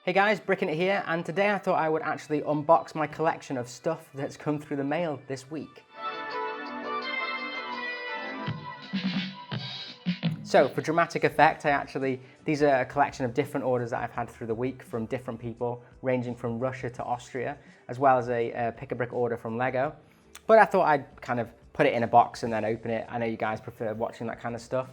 Hey guys, Bricklink here, and today I thought I would actually unbox my collection of stuff that's come through the mail this week. So for dramatic effect, these are a collection of different orders that I've had through the week from different people, ranging from Russia to Austria, as well as a pick-a-brick order from Lego. But I thought I'd kind of put it in a box and then open it. I know you guys prefer watching that kind of stuff,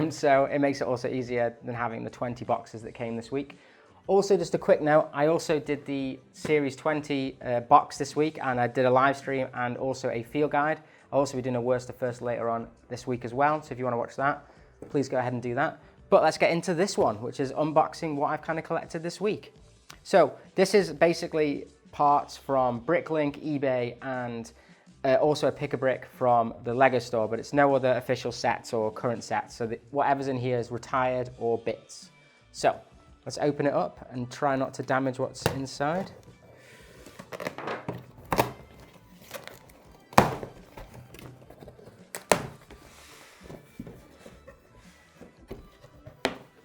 so it makes it also easier than having the 20 boxes that came this week. Also, just a quick note, I also did the Series 20 box this week, and I did a live stream and also a field guide. I'll also be doing a worst to first later on this week as well, so if you want to watch that, please go ahead and do that. But let's get into this one, which is unboxing what I've kind of collected this week. So this is basically parts from Bricklink, eBay, and also a pick-a-brick from the Lego store, but it's no other official sets or current sets, so whatever's in here is retired or bits. So let's open it up and try not to damage what's inside.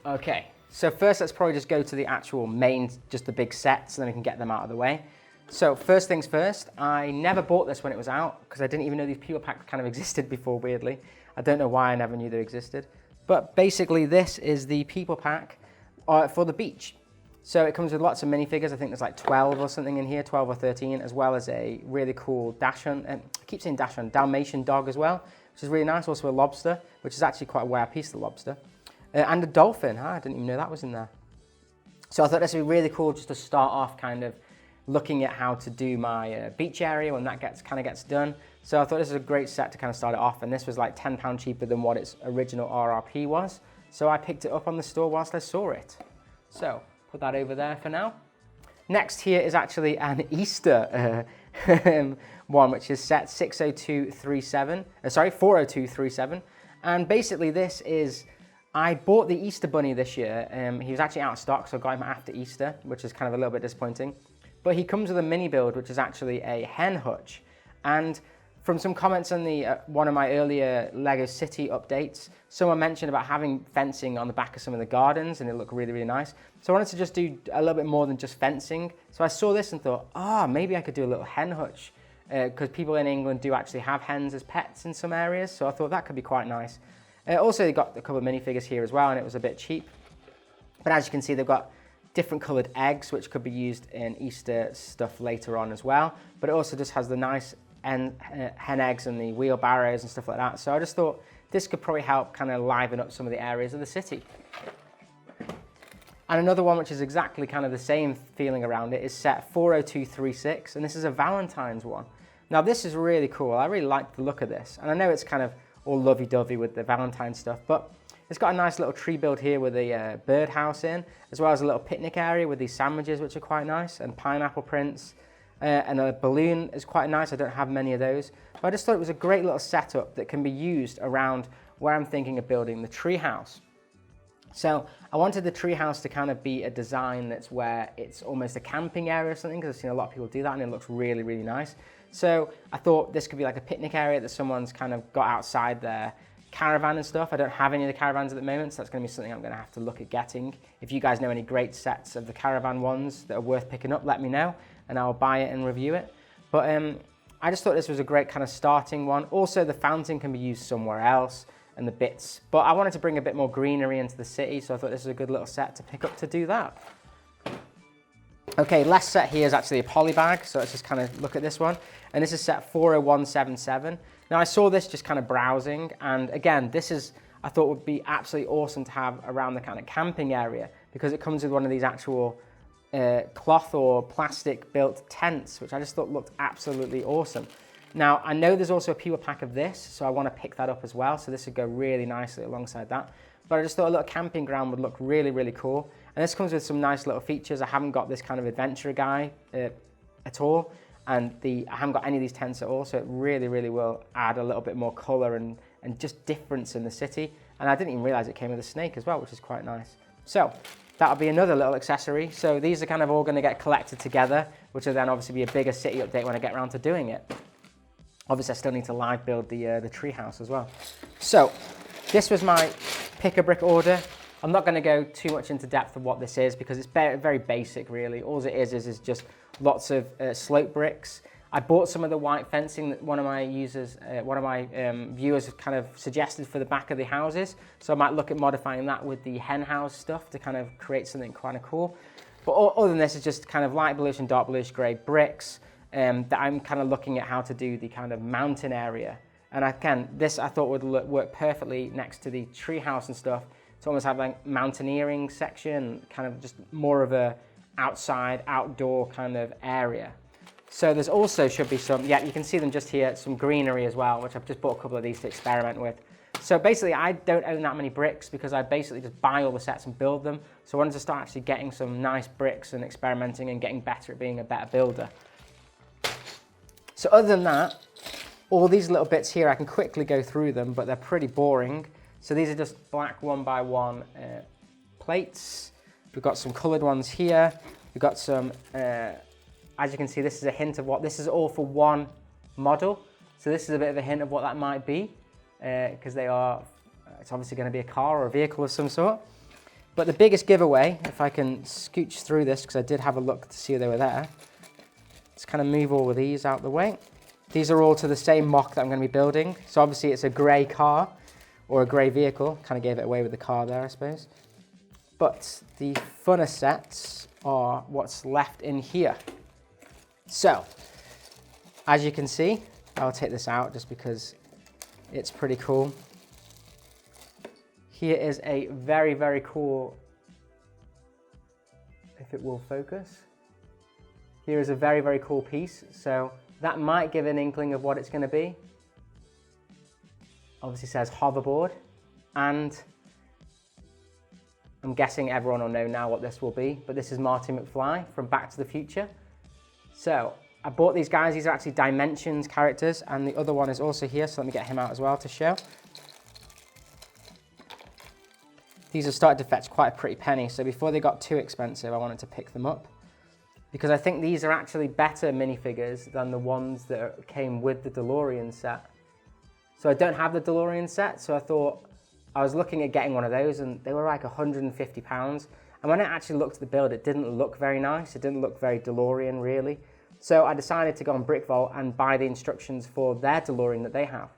Okay, so first let's probably just go to the actual main, just the big sets, and then we can get them out of the way. So first things first, I never bought this when it was out because I didn't even know these people packs kind of existed before, weirdly. I don't know why I never knew they existed. But basically this is the people pack for the beach. So it comes with lots of minifigures. I think there's like 12 or something in here, 12 or 13, as well as a really cool I keep saying Dalmatian dog as well, which is really nice. Also a lobster, which is actually quite a rare piece, the lobster. And a dolphin. I didn't even know that was in there. So I thought this would be really cool just to start off kind of looking at how to do my beach area when that kind of gets done. So I thought this was a great set to kind of start it off, and this was like £10 cheaper than what its original RRP was. So I picked it up on the store whilst I saw it. So put that over there for now. Next here is actually an Easter one, which is set 40237. And basically this is, I bought the Easter bunny this year. He was actually out of stock, so I got him after Easter, which is kind of a little bit disappointing. But he comes with a mini build, which is actually a hen hutch. And from some comments on one of my earlier Lego City updates, someone mentioned about having fencing on the back of some of the gardens, and it looked really, really nice. So I wanted to just do a little bit more than just fencing. So I saw this and thought, maybe I could do a little hen hutch, because people in England do actually have hens as pets in some areas. So I thought that could be quite nice. Also, they got a couple of minifigures here as well, and it was a bit cheap. But as you can see, they've got different coloured eggs, which could be used in Easter stuff later on as well. But it also just has the nice hen eggs and the wheelbarrows and stuff like that. So I just thought this could probably help kind of liven up some of the areas of the city. And another one which is exactly kind of the same feeling around it is set 40236, and this is a Valentine's one. Now this is really cool. I really like the look of this, and I know it's kind of all lovey-dovey with the Valentine stuff, but it's got a nice little tree build here with a birdhouse in, as well as a little picnic area with these sandwiches, which are quite nice, and pineapple prints. And a balloon is quite nice. I don't have many of those. But I just thought it was a great little setup that can be used around where I'm thinking of building the tree house. So I wanted the tree house to kind of be a design that's where it's almost a camping area or something, because I've seen a lot of people do that and it looks really, really nice. So I thought this could be like a picnic area that someone's kind of got outside their caravan and stuff. I don't have any of the caravans at the moment, so that's going to be something I'm going to have to look at getting. If you guys know any great sets of the caravan ones that are worth picking up, let me know, and I'll buy it and review it. But I just thought this was a great kind of starting one. Also, the fountain can be used somewhere else, and the bits. But I wanted to bring a bit more greenery into the city, so I thought this was a good little set to pick up to do that. Okay, last set here is actually a poly bag, so let's just kind of look at this one. And this is set 40177. Now I saw this just kind of browsing, and again, this is, I thought would be absolutely awesome to have around the kind of camping area, because it comes with one of these actual cloth or plastic built tents, which I just thought looked absolutely awesome. Now I know there's also a people pack of this, so I want to pick that up as well, so this would go really nicely alongside that. But I just thought a little camping ground would look really, really cool. And this comes with some nice little features. I haven't got this kind of adventure guy at all, and I haven't got any of these tents at all, so it really, really will add a little bit more colour and just difference in the city. And I didn't even realise it came with a snake as well, which is quite nice. So that'll be another little accessory. So these are kind of all going to get collected together, which will then obviously be a bigger city update when I get around to doing it. Obviously, I still need to live build the tree house as well. So this was my pick-a-brick order. I'm not going to go too much into depth of what this is because it's very, very basic really. All it is just lots of slope bricks. I bought some of the white fencing that one of my viewers have kind of suggested for the back of the houses. So I might look at modifying that with the hen house stuff to kind of create something kind of cool. But other than this, it's just kind of light bluish and dark bluish grey bricks that I'm kind of looking at how to do the kind of mountain area. And this I thought would work perfectly next to the tree house and stuff to almost have like mountaineering section, kind of just more of a outside, outdoor kind of area. So there's also should be some, yeah, you can see them just here, some greenery as well, which I've just bought a couple of these to experiment with. So basically I don't own that many bricks because I basically just buy all the sets and build them. So I wanted to start actually getting some nice bricks and experimenting and getting better at being a better builder. So other than that, all these little bits here, I can quickly go through them, but they're pretty boring. So these are just black 1x1 plates. We've got some coloured ones here. We've got some, as you can see, this is a hint of what, this is all for one model. So this is a bit of a hint of what that might be, because they are, it's obviously going to be a car or a vehicle of some sort. But the biggest giveaway, if I can scooch through this, because I did have a look to see if they were there. Let's kind of move all of these out the way. These are all to the same mock that I'm going to be building. So obviously it's a grey car or a grey vehicle. Kind of gave it away with the car there, I suppose. But the funner sets are what's left in here. So, as you can see, I'll take this out just because it's pretty cool. Here is a very, very cool, if it will focus. Here is a very, very cool piece. So that might give an inkling of what it's going to be. Obviously says hoverboard, and I'm guessing everyone will know now what this will be, but this is Marty McFly from Back to the Future. So I bought these guys. These are actually Dimensions characters, and the other one is also here, so let me get him out as well to show. These have started to fetch quite a pretty penny, so before they got too expensive, I wanted to pick them up, because I think these are actually better minifigures than the ones that came with the DeLorean set. So I don't have the DeLorean set, so I thought, I was looking at getting one of those, and they were like £150. And when I actually looked at the build, it didn't look very nice. It didn't look very DeLorean, really. So I decided to go on BrickVault and buy the instructions for their DeLorean that they have.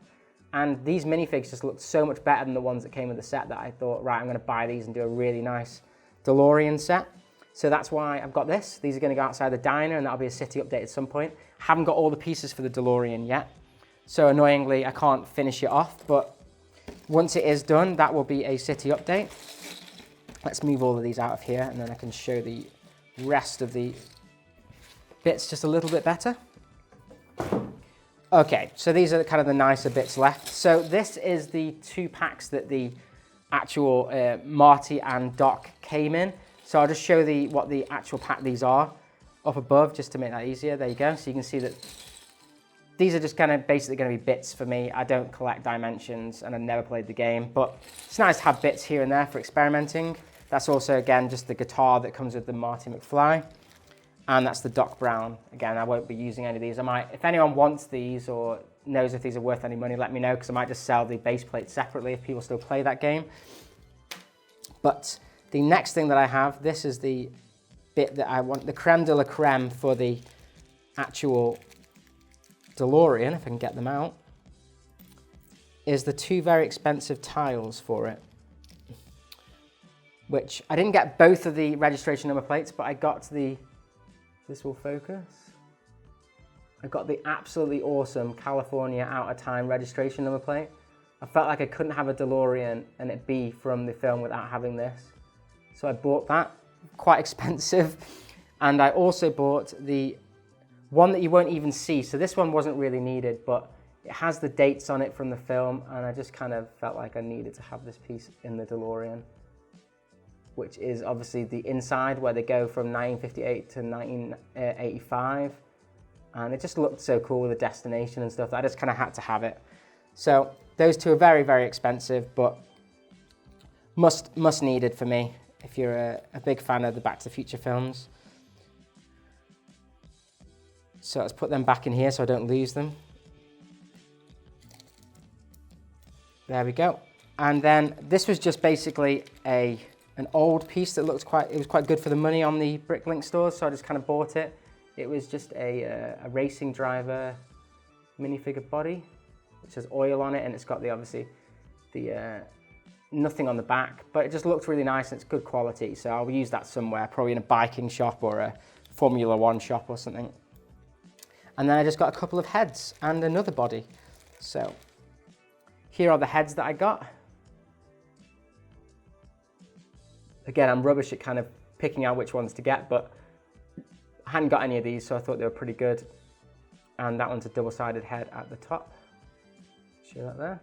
And these minifigs just looked so much better than the ones that came with the set that I thought, right, I'm going to buy these and do a really nice DeLorean set. So that's why I've got this. These are going to go outside the diner, and that'll be a city update at some point. Haven't got all the pieces for the DeLorean yet. So annoyingly, I can't finish it off, but once it is done, that will be a city update. Let's move all of these out of here, and then I can show the rest of the bits just a little bit better. Okay, so these are kind of the nicer bits left. So this is the 2 packs that the actual Marty and Doc came in. So I'll just show what the actual pack these are up above, just to make that easier. There you go. So you can see that these are just kind of basically going to be bits for me. I don't collect Dimensions, and I've never played the game, but it's nice to have bits here and there for experimenting. That's also, again, just the guitar that comes with the Marty McFly. And that's the Doc Brown. Again, I won't be using any of these. I might, if anyone wants these or knows if these are worth any money, let me know, because I might just sell the base plate separately if people still play that game. But the next thing that I have, this is the bit that I want, the creme de la creme for the actual DeLorean, if I can get them out, is the 2 very expensive tiles for it. Which, I didn't get both of the registration number plates, but I got the, this will focus. I got the absolutely awesome California Out of Time registration number plate. I felt like I couldn't have a DeLorean and it be from the film without having this. So I bought that, quite expensive. And I also bought the one that you won't even see. So this one wasn't really needed, but it has the dates on it from the film, and I just kind of felt like I needed to have this piece in the DeLorean, which is obviously the inside where they go from 1958 to 1985. And it just looked so cool with the destination and stuff that I just kind of had to have it. So those 2 are very, very expensive, but must needed for me if you're a big fan of the Back to the Future films. So let's put them back in here so I don't lose them. There we go. And then this was just basically a an old piece that looked it was quite good for the money on the Bricklink stores, so I just kind of bought it. It was just a racing driver minifigure body, which has oil on it, and it's got obviously nothing on the back, but it just looked really nice and it's good quality, so I'll use that somewhere, probably in a biking shop or a Formula One shop or something. And then I just got a couple of heads and another body. So here are the heads that I got. Again, I'm rubbish at kind of picking out which ones to get, but I hadn't got any of these, so I thought they were pretty good. And that one's a double-sided head at the top. Show that there.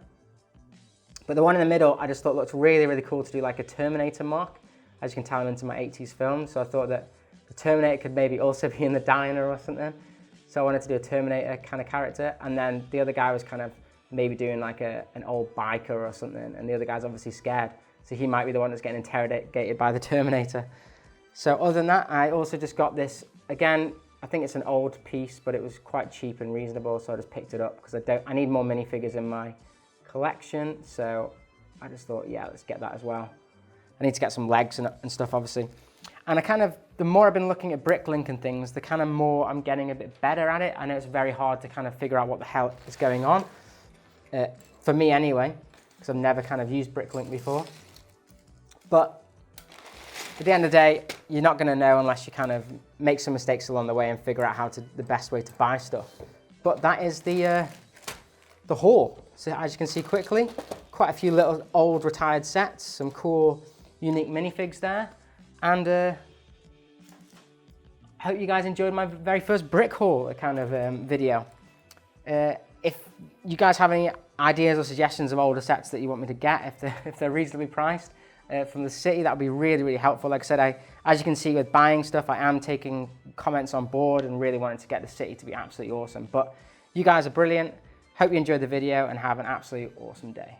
But the one in the middle, I just thought looked really, really cool to do like a Terminator mark. As you can tell, I'm into my 80s films, so I thought that the Terminator could maybe also be in the diner or something. So I wanted to do a Terminator kind of character, and then the other guy was kind of maybe doing like an old biker or something, and the other guy's obviously scared, so he might be the one that's getting interrogated by the Terminator. So other than that, I also just got this, again, I think it's an old piece, but it was quite cheap and reasonable, so I just picked it up because I need more minifigures in my collection, so I just thought, yeah, let's get that as well. I need to get some legs and stuff, obviously. And the more I've been looking at Bricklink and things, the kind of more I'm getting a bit better at it. I know it's very hard to kind of figure out what the hell is going on, for me anyway, because I've never kind of used Bricklink before. But at the end of the day, you're not going to know unless you kind of make some mistakes along the way and figure out the best way to buy stuff. But that is the haul. So as you can see quickly, quite a few little old retired sets, some cool unique minifigs there. And I hope you guys enjoyed my very first brick haul kind of video. If you guys have any ideas or suggestions of older sets that you want me to get, if they're reasonably priced from the city, that would be really, really helpful. Like I said, as you can see with buying stuff, I am taking comments on board and really wanting to get the city to be absolutely awesome. But you guys are brilliant. Hope you enjoyed the video and have an absolutely awesome day.